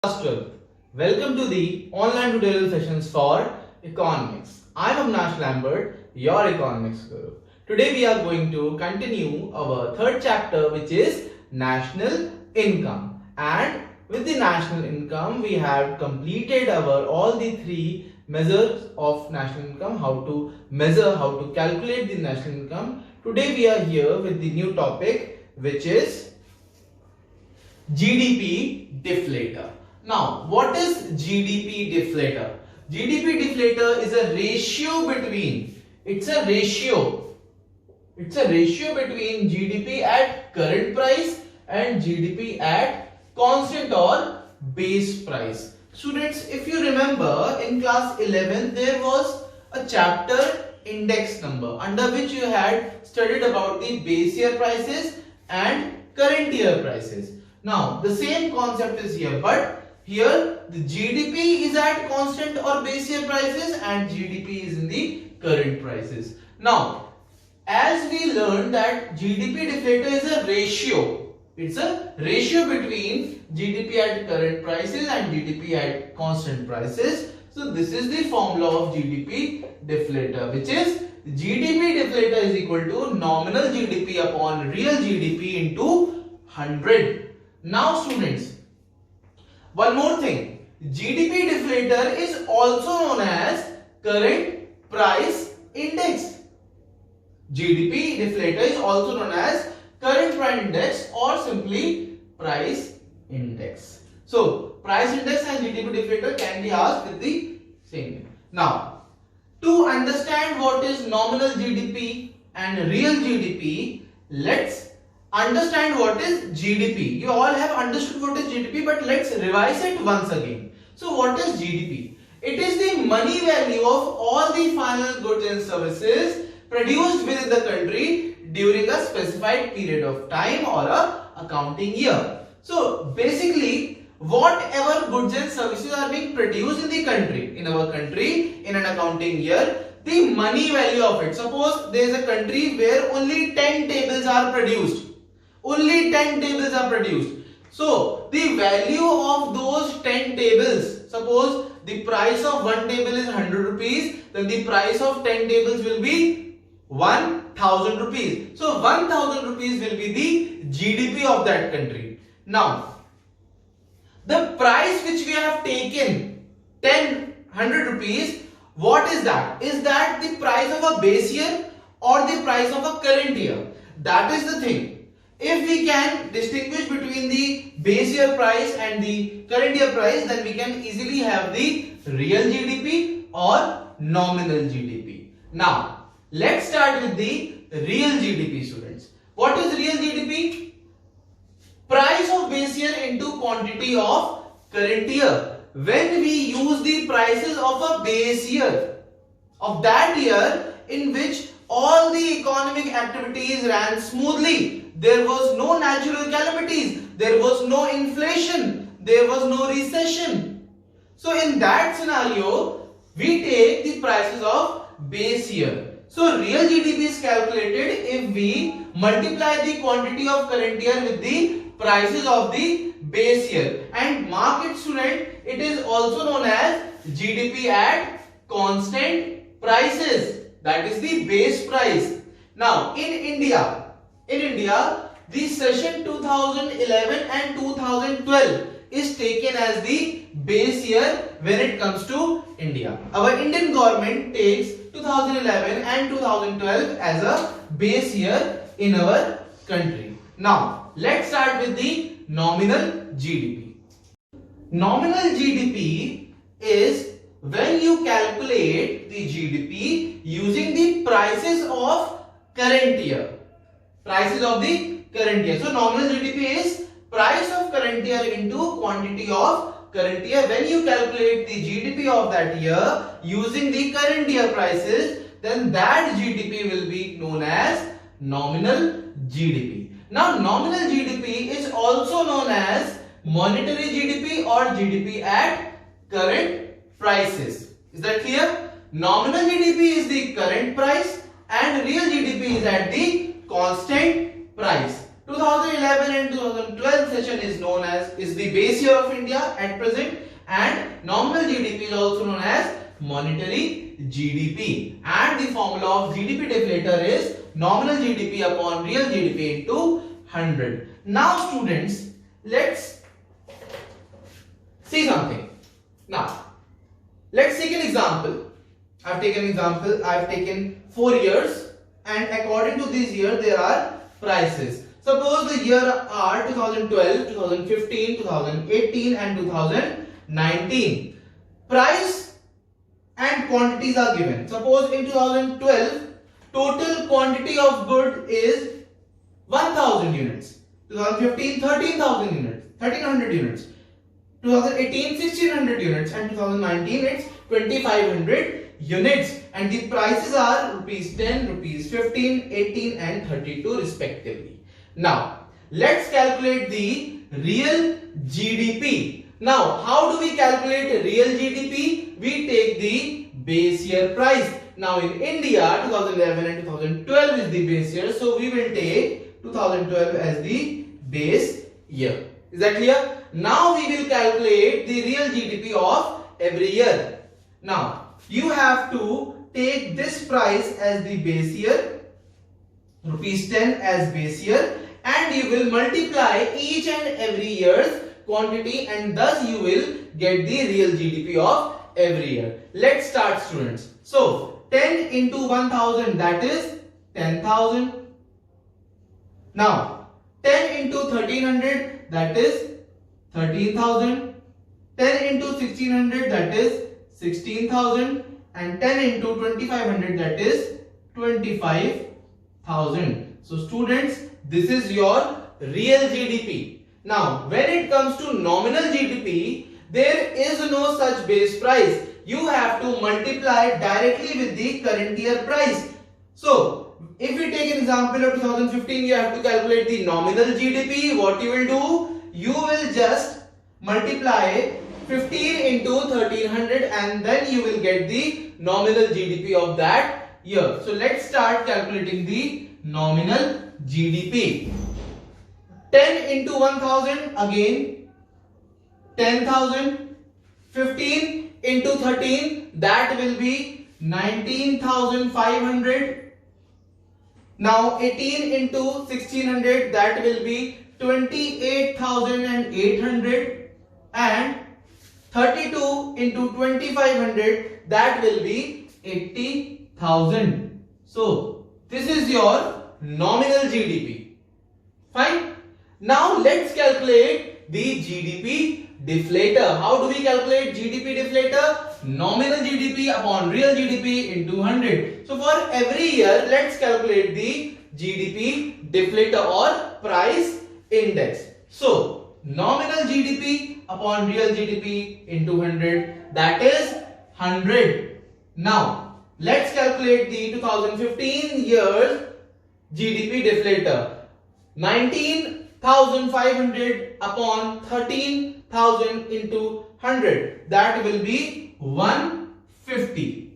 Master, welcome to the online tutorial sessions for economics. I am Avinash Lambert, your economics guru. Today we are going to continue our third chapter, which is national income. And with the national income, we have completed our all the three measures of national income, how to measure, how to calculate the national income. Today we are here with the new topic, which is GDP deflator. Now, what is GDP deflator? GDP deflator is a ratio between, it's a ratio between GDP at current price and GDP at constant or base price. Students, if you remember in class 11, there was a chapter index number under which you had studied about the base year prices and current year prices. Now, the same concept is here, but here the GDP is at constant or base year prices and GDP is in the current prices. Now, as we learned that GDP deflator is a ratio. It's a ratio between GDP at current prices and GDP at constant prices. So, this is the formula of GDP deflator, which is GDP deflator is equal to nominal GDP upon real GDP into 100. Now students, one more thing, GDP deflator is also known as current price index. GDP deflator is also known as current price index or simply price index. So, price index and GDP deflator can be asked with the same name. Now, to understand what is nominal GDP and real GDP, let's understand what is GDP. You all have understood what is GDP, but let's revise it once again. So what is GDP? It is the money value of all the final goods and services produced within the country during a specified period of time or a accounting year. So basically, whatever goods and services are being produced in the country, in our country, in an accounting year, the money value of it. Suppose there is a country where only 10 tables are produced. Only 10 tables are produced. So, the value of those 10 tables, suppose the price of one table is 100 rupees, then the price of 10 tables will be 1000 rupees. So, 1000 rupees will be the GDP of that country. Now, the price which we have taken, 100 rupees, what is that? Is that the price of a base year or the price of a current year? That is the thing. If we can distinguish between the base year price and the current year price, then we can easily have the real GDP or nominal GDP. Now, let's start with the real GDP, students. What is real GDP? Price of base year into quantity of current year. When we use the prices of a base year, of that year in which all the economic activities ran smoothly, there was no natural calamities, there was no inflation, there was no recession. So in that scenario, we take the prices of base year. So real GDP is calculated if we multiply the quantity of current year with the prices of the base year. And mark it, student, it is also known as GDP at constant prices. That is the base price. Now in India, the session 2011 and 2012 is taken as the base year when it comes to India. Our Indian government takes 2011 and 2012 as a base year in our country. Now, let's start with the nominal GDP. Nominal GDP is when you calculate the GDP using the prices of current year. Prices of the current year. So nominal GDP is price of current year into quantity of current year. When you calculate the GDP of that year using the current year prices, then that GDP will be known as nominal GDP. Now nominal GDP is also known as monetary GDP or GDP at current prices. Is that clear? Nominal GDP is the current price and real GDP is at the constant price. 2011 and 2012 session is the base year of India at present, and nominal GDP is also known as monetary GDP, and the formula of GDP deflator is nominal GDP upon real GDP into 100. Now students, let's see something. Now let's take an example. I've taken 4 years, and according to this year there are prices. Suppose the year are 2012, 2015, 2018 and 2019. Price and quantities are given. Suppose in 2012 total quantity of good is 1000 units. 2015 13,000 units, 1300 units. 2018 1600 units, and 2019 it's 2500 units, and the prices are rupees 10, rupees 15, 18 and 32 respectively. Now let's calculate the real GDP. Now how do we calculate real GDP? We take the base year price. Now in India 2011 and 2012 is the base year, so we will take 2012 as the base year. Is that clear? Now we will calculate the real GDP of every year. Now you have to take this price as the base year, rupees 10 as base year, and you will multiply each and every year's quantity, and thus you will get the real GDP of every year. Let's start students. So 10 into 1000, that is 10,000. Now 10 into 1300, that is 13,000. 10 into 1600, that is 16,000, and 10 into 2500, that is 25,000. So students, this is your real GDP. Now when it comes to nominal GDP, there is no such base price. You have to multiply directly with the current year price. So if we take an example of 2015, you have to calculate the nominal GDP. What you will do? You will just multiply 15 into 1300, and then you will get the nominal GDP of that year. So let's start calculating the nominal GDP. 10 into 1000, again 10,000. 15 into 13, that will be 19,500. Now 18 into 1600, that will be 28,800, and 32 into 2500, that will be 80,000. So this is your nominal GDP. Fine. Now let's calculate the GDP deflator. How do we calculate GDP deflator? Nominal GDP upon real GDP into 100. So for every year, let's calculate the GDP deflator or price index. So nominal GDP upon real GDP into 100, that is 100. Now let's calculate the 2015 year's GDP deflator. 19,500 upon 13,000 into 100, that will be 150.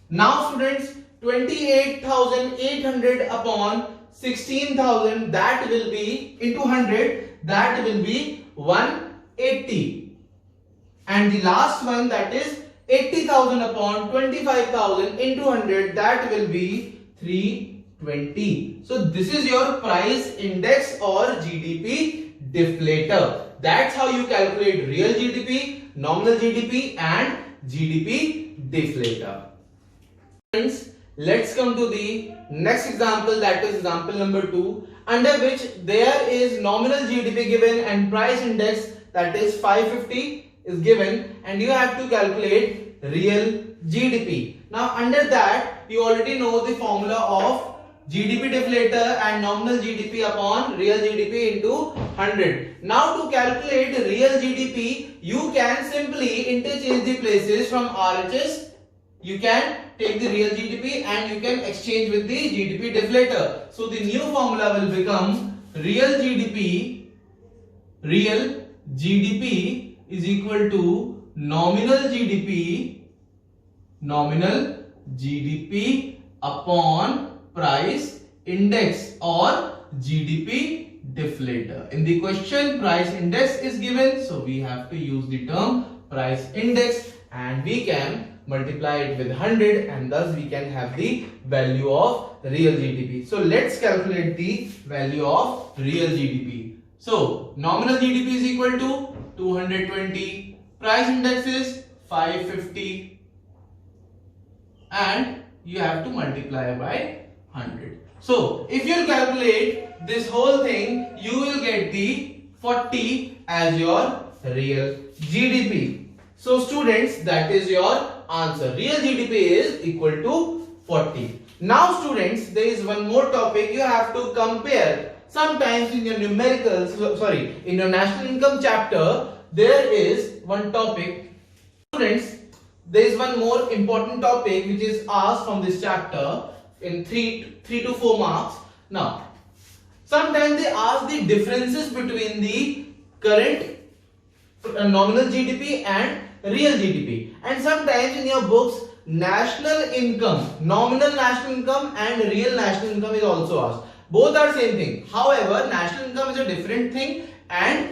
Now students, 28,800 upon 16,000, that will be into 100, that will be 180. And the last one, that is 80,000 upon 25,000 into 100, that will be 320. So this is your price index or GDP deflator. That's how you calculate real GDP, nominal GDP and GDP deflator. Friends, let's come to the next example, that is example number 2, under which there is nominal GDP given and price index, that is 550 is given, and you have to calculate real GDP. Now under that, you already know the formula of GDP deflator and nominal GDP upon real GDP into 100. Now to calculate real GDP, you can simply interchange the places from RHS. You can take the real GDP and you can exchange with the GDP deflator. So the new formula will become real GDP is equal to nominal GDP upon price index or GDP deflator. In the question, price index is given, so we have to use the term price index, and we can multiply it with 100, and thus we can have the value of real GDP. So let's calculate the value of real GDP. So nominal GDP is equal to 220, price index is 550, and you have to multiply by 100. So if you calculate this whole thing, you will get the 40 as your real GDP. So students, that is your answer. Real GDP is equal to 40. Now students, there is one more topic you have to compare. Sometimes in your numericals, in your national income chapter, there is one topic. Students, there is one more important topic which is asked from this chapter in 3 to 4 marks. Now, sometimes they ask the differences between the current nominal GDP and real GDP, and sometimes in your books national income, nominal national income and real national income is also asked. Both are same thing. However, national income is a different thing and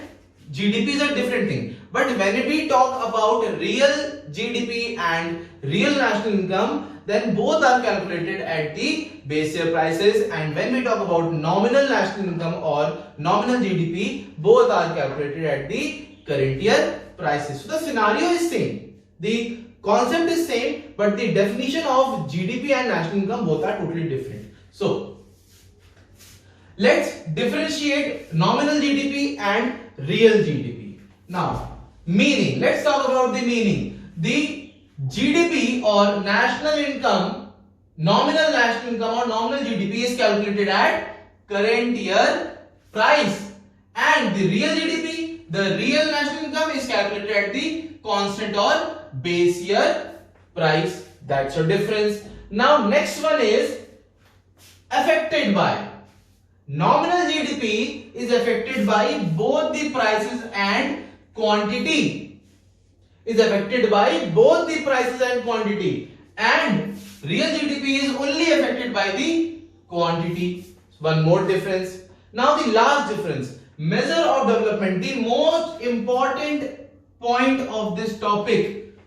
GDP is a different thing. But when we talk about real GDP and real national income, then both are calculated at the base year prices, and when we talk about nominal national income or nominal GDP, both are calculated at the current year prices. So the scenario is same, the concept is same, but the definition of GDP and national income both are totally different. So let's differentiate nominal GDP and real GDP. Now, meaning, let's talk about the meaning. The GDP or national income, nominal national income or nominal GDP is calculated at current year price, and the real GDP, the real national income, is calculated at the constant or base year price. That's your difference. Now next one is affected by. Nominal GDP is affected by both the prices and quantity. Is affected by both the prices and quantity, and real GDP is only affected by the quantity. One more difference. Now the last difference, measure of development. The most important point of this topic,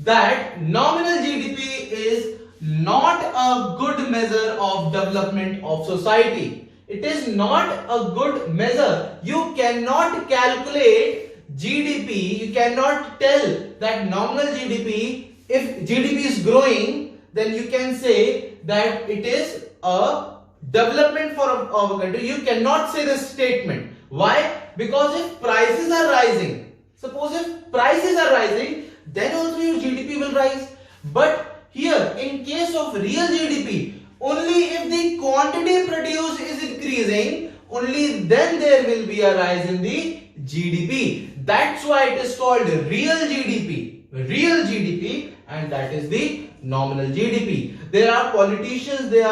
that nominal GDP is not a good measure of development of society. It is not a good measure. You cannot calculate GDP, you cannot tell that nominal GDP, if GDP is growing, then you can say that it is a development for our country. You cannot say this statement. Why? Because if prices are rising, suppose if prices are rising, then also your GDP will rise. But here, in case of real GDP, only if the quantity produced is increasing, only then there will be a rise in the GDP. That's why it is called real GDP. Real GDP, and that is the nominal GDP. There are politicians, there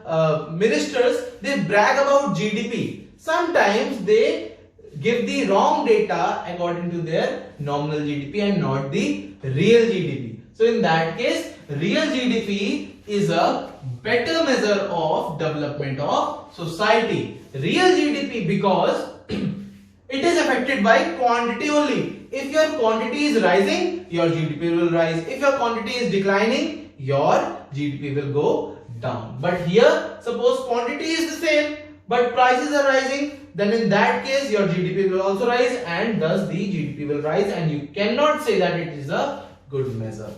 are ministers, they brag about GDP. Sometimes they give the wrong data according to their nominal GDP and not the real GDP. So in that case, real GDP is a better measure of development of society. Real GDP, because it is affected by quantity only. If your quantity is rising, your GDP will rise. If your quantity is declining, your GDP will go down. But here, suppose quantity is the same, but prices are rising, then in that case your GDP will also rise, and thus the GDP will rise, and you cannot say that it is a good measure.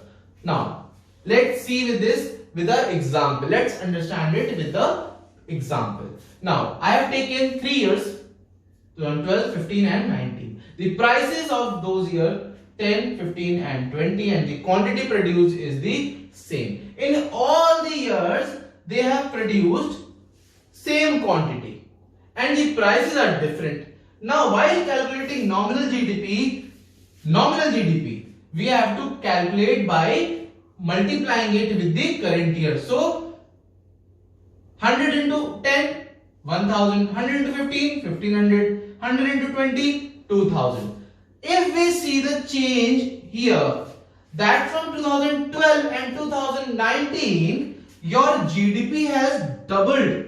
Now, let's see with this with an example. Let's understand it with the example. Now, I have taken 3 years, 2012, 15 and 19. The prices of those years 10, 15 and 20, and the quantity produced is the same. In all the years, they have produced same quantity and the prices are different. Now, while calculating nominal GDP, we have to calculate by multiplying it with the current year. So, 100 into 10, 1000, 100 into 15, 1500, 100 into 20, 2000. If we see the change here, that from 2012 and 2019, your GDP has doubled.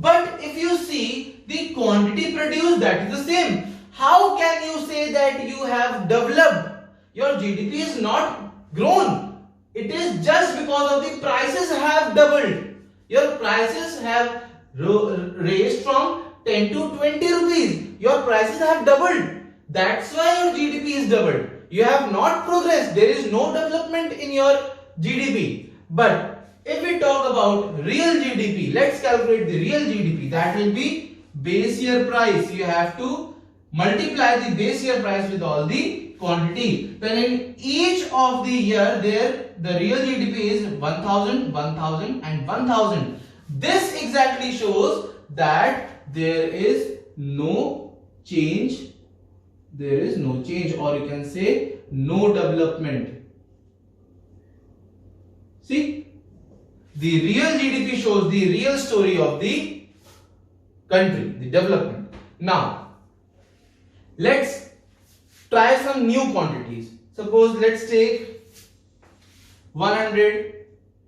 But if you see the quantity produced, that is the same. How can you say that you have developed? Your GDP is not grown. It is just because of the prices have doubled. Your prices have raised from 10 to 20 rupees. Your prices have doubled. That's why your GDP is doubled. You have not progressed. There is no development in your GDP. But if we talk about real GDP, let's calculate the real GDP. That will be base year price. You have to multiply the base year price with all the quantity. Then in each of the year there the real GDP is 1000, 1000 and 1000. This exactly shows that there is no change. There is no change, or you can say no development. See, the real GDP shows the real story of the country, the development. Now, let's try some new quantities. Suppose let's take 100,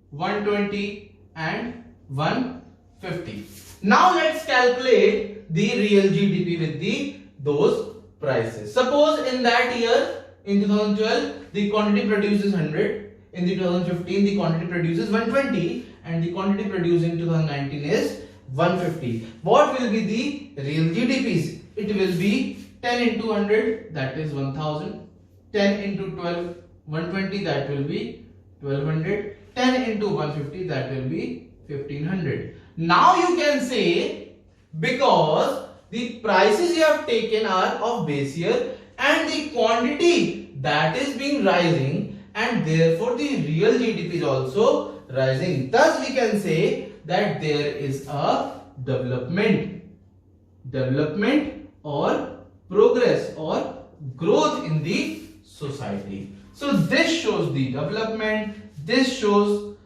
120 and 150. Now let's calculate the real GDP with those prices. Suppose in that year, in 2012, the quantity produced is 100. In 2015, the quantity produced is 120, and the quantity produced in 2019 is 150. What will be the real GDPs? It will be 10 into 100, that is 1000. 10 into 12, 120, that will be 1200. 10 into 150, that will be 1500. Now you can say, because the prices you have taken are of base year and the quantity that is being rising, and therefore the real GDP is also rising. Thus we can say that there is a development or progress or growth in the society. So this shows the development, this shows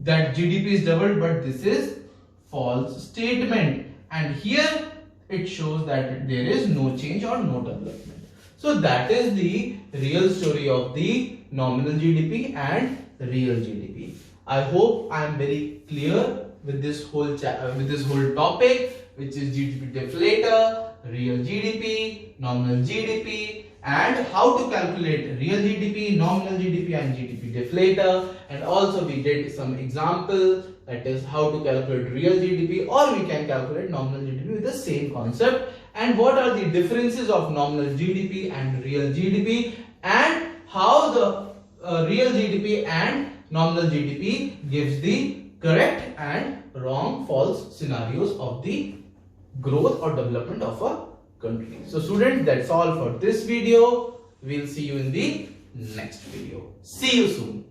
that GDP is doubled, but this is false statement. And here it shows that there is no change or no development. So that is the real story of the nominal GDP and real GDP. I hope I am very clear with this whole topic, which is GDP deflator, real GDP, nominal GDP, and how to calculate real GDP, nominal GDP and GDP deflator. And also we did some example, that is how to calculate real GDP, or we can calculate nominal GDP with the same concept, and what are the differences of nominal GDP and real GDP, and how the real GDP and nominal GDP gives the correct and wrong, false scenarios of the growth or development of a country. So students, that's all for this video. We'll see you in the next video. See you soon.